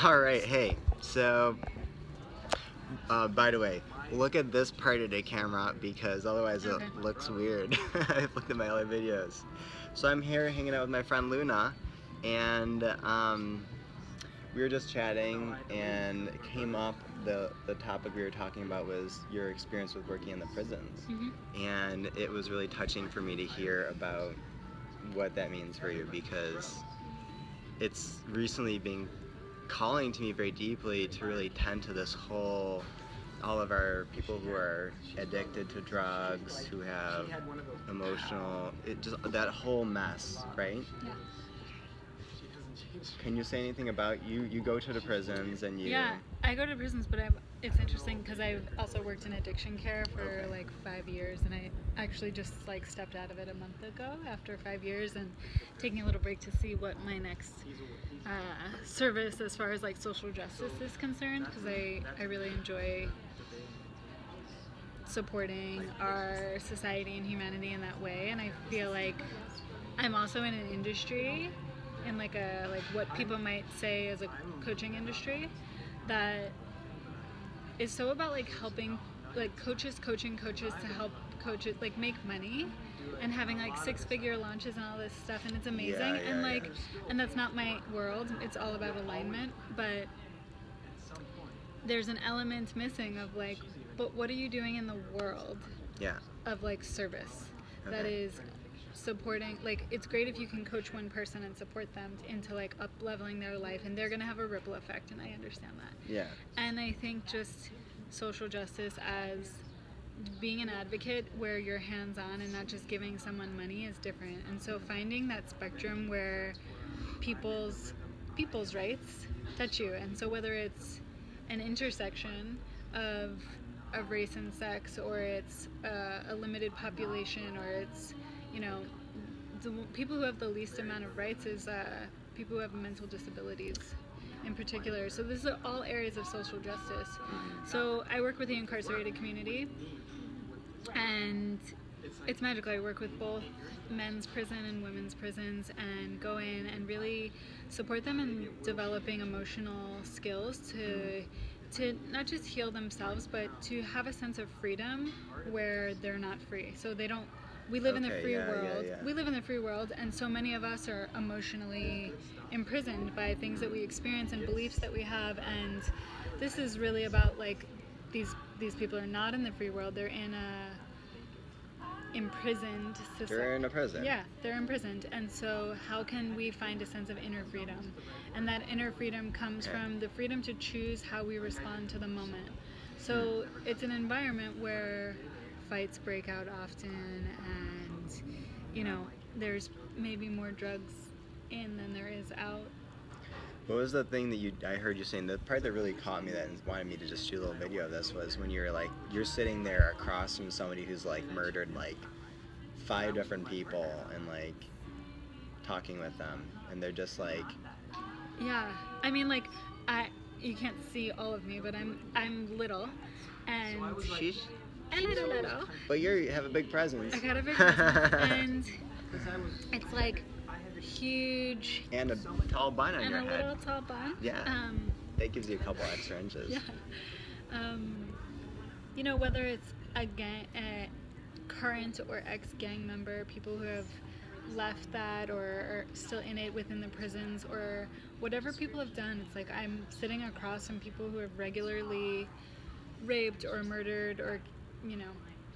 Alright, hey, so, by the way, look at this part of the camera because otherwise it looks weird. I've looked at my other videos. So I'm here hanging out with my friend Luna, and we were just chatting, and it came up, the topic we were talking about was your experience with working in the prisons. And it was really touching for me to hear about what that means for you, because it's recently been calling to me very deeply to really tend to this whole, all of our people who are addicted to drugs, who have emotional, just that whole mess, right? Yeah. Can you say anything about you go to the prisons and you... Yeah, I go to prisons, but it's interesting because I've also worked in addiction care for like 5 years, and I actually just like stepped out of it a month ago after 5 years and taking a little break to see what my next service as far as like social justice is concerned, because I really enjoy supporting our society and humanity in that way, and I feel like I'm also in an industry, in like what people might say as a coaching industry, that is so about like helping like coaches coaching coaches to help coaches like make money and having like 6-figure launches and all this stuff, and it's amazing. And that's not my world. It's all about alignment, but there's an element missing of like, but what are you doing in the world of like service that is supporting, like, it's great if you can coach one person and support them into like up leveling their life, and they're gonna have a ripple effect, and I understand that. And I think just social justice as being an advocate where you're hands-on and not just giving someone money is different, and so finding that spectrum where people's rights touch you, and so whether it's an intersection of race and sex, or it's a limited population, or it's, you know, the people who have the least amount of rights is people who have mental disabilities in particular. So this is all areas of social justice. So I work with the incarcerated community, and it's magical. I work with both men's prison and women's prisons, and go in and really support them in developing emotional skills to not just heal themselves, but to have a sense of freedom where they're not free. So they don't, we live in the free world. We live in the free world, and so many of us are emotionally imprisoned by things that we experience and beliefs that we have, and this is really about like these people are not in the free world. They're in a imprisoned society. They're in a prison. Yeah, they're imprisoned. And so how can we find a sense of inner freedom? And that inner freedom comes from the freedom to choose how we respond to the moment. So it's an environment where fights break out often, and, you know, there's maybe more drugs in than there is out. What was the thing that I heard you saying, the part that really caught me that and wanted me to just shoot a little video of this, was when you were like, you're sitting there across from somebody who's like murdered like 5 different people, and like talking with them, and they're just like... Yeah, I mean, like, you can't see all of me, but I'm little, and... Sheesh. A little. But you have a big presence. I got a big presence, and it's like huge. And a tall bun on your head. And a little tall bun. Yeah. That gives you a couple extra inches. Yeah. You know, whether it's a current or ex-gang member, people who have left that or are still in it within the prisons, or whatever people have done, it's like I'm sitting across from people who have regularly raped or murdered, or, you know,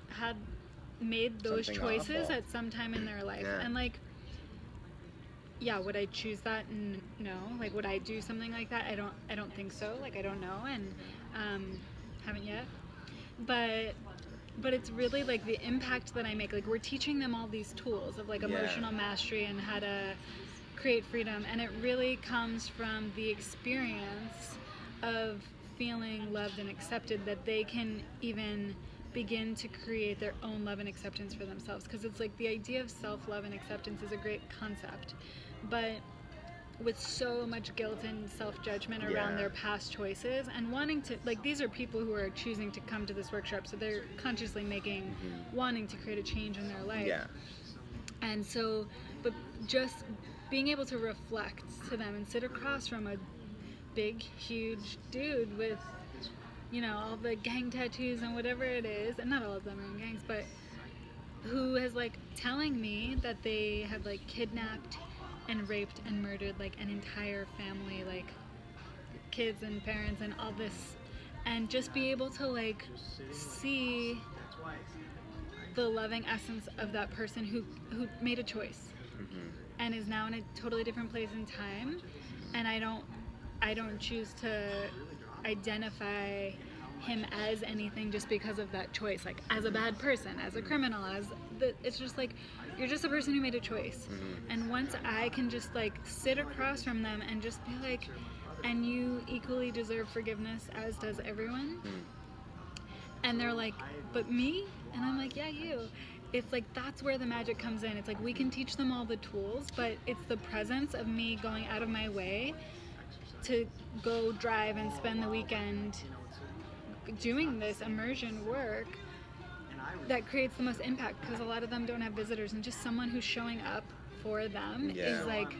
had made those Something choices awful at some time in their life. And like, yeah, would I choose that? No. Like, would I do something like that? I don't think so. Like, I don't know, and haven't yet. But it's really like the impact that I make. Like, we're teaching them all these tools of like emotional mastery and how to create freedom, and it really comes from the experience of feeling loved and accepted, that they can even begin to create their own love and acceptance for themselves. Because it's like the idea of self-love and acceptance is a great concept, but with so much guilt and self-judgment around their past choices, and wanting to, like, these are people who are choosing to come to this workshop, so they're consciously making, wanting to create a change in their life. And so, but just being able to reflect to them and sit across from a big, huge dude with, you know, all the gang tattoos and whatever it is, and not all of them are in gangs, but who is like telling me that they have like kidnapped and raped and murdered like an entire family, like kids and parents and all this, and just be able to like see the loving essence of that person who made a choice and is now in a totally different place in time, and I don't choose to identify him as anything just because of that choice, like as a bad person, as a criminal, it's just like you're just a person who made a choice. And once I can just like sit across from them and just be like, and you equally deserve forgiveness as does everyone, and they're like, but me? And I'm like, yeah, you. It's like that's where the magic comes in. It's like we can teach them all the tools, but it's the presence of me going out of my way to go drive and spend the weekend doing this immersion work that creates the most impact, because a lot of them don't have visitors, and just someone who's showing up for them is like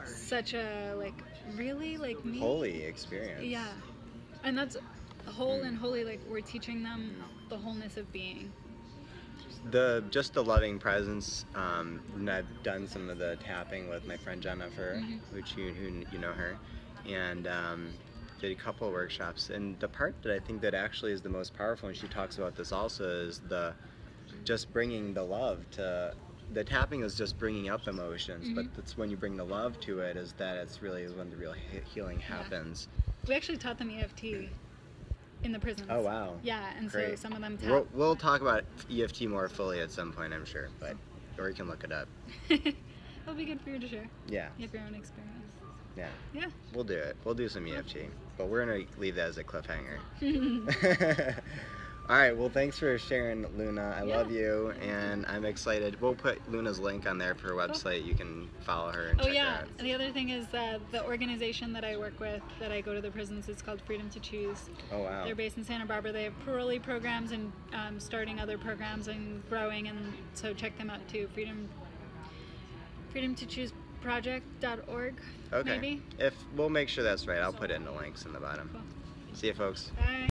such a like really like me holy experience. Yeah, and that's whole and holy, like we're teaching them the wholeness of being. Just the loving presence. And I've done some of the tapping with my friend Jennifer, who you know her, and did a couple of workshops. And the part that I think that actually is the most powerful, and she talks about this also, is just bringing the love to. The tapping is just bringing up emotions, but that's when you bring the love to it, is that it's really when the real healing happens. We actually taught them EFT in the prisons. Oh wow. Yeah, and great. So some of them tap. We'll talk about EFT more fully at some point, I'm sure, or you can look it up. It'll be good for you to share. Yeah. You have your own experience. Yeah. Yeah. We'll do it. We'll do some EFT, but we're gonna leave that as a cliffhanger. All right. Well, thanks for sharing, Luna. I love you, and I'm excited. We'll put Luna's link on there for her website. You can follow her and check her out. And the other thing is that the organization that I work with, that I go to the prisons, is called Freedom to Choose. Oh wow. They're based in Santa Barbara. They have parolee programs and starting other programs and growing, and so check them out too. freedomtochooseproject.org. Okay. Maybe. We'll make sure that's right. I'll put it in the links in the bottom. Cool. See you, folks. Bye.